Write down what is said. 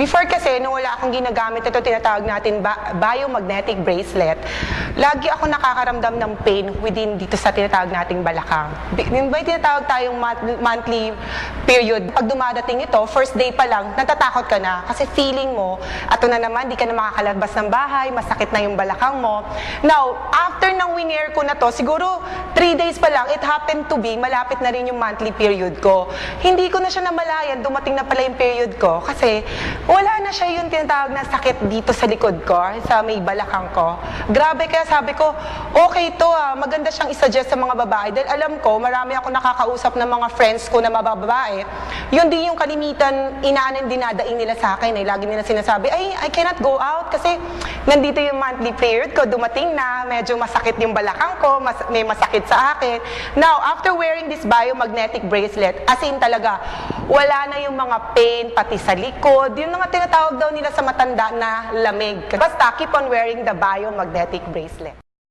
Before kasi, nung wala akong ginagamit ito, tinatawag natin biomagnetic bracelet, lagi ako nakakaramdam ng pain within dito sa tinatawag nating balakang. May tinatawag tayong monthly period. Pag dumadating ito, first day pa lang, natatakot ka na kasi feeling mo, ato na naman, di ka na makakalabas ng bahay, masakit na yung balakang mo. Now, after nang winear ko na to, siguro 3 days pa lang, it happened to be, malapit na rin yung monthly period ko. Hindi ko na siya namalayan, dumating na pala yung period ko kasi wala na siya yung tinatawag na sakit dito sa likod ko, sa may balakang ko. Grabe, kaya sabi ko, okay to maganda siyang isuggest sa mga babae dahil alam ko, marami ako nakakausap ng mga friends ko na mababae. Yun din yung kalimitan, inaanin dinadaing nila sa akin. Lagi nila sinasabi, ay, I cannot go out kasi nandito yung monthly period ko, dumating na, medyo masakit yung balakang ko, may masakit sa akin. Now, after wearing this biomagnetic bracelet, as in talaga, wala na yung mga pain, pati sa likod, yung mga tinatawag daw nila sa matanda na lamig. Basta, keep on wearing the biomagnetic bracelet.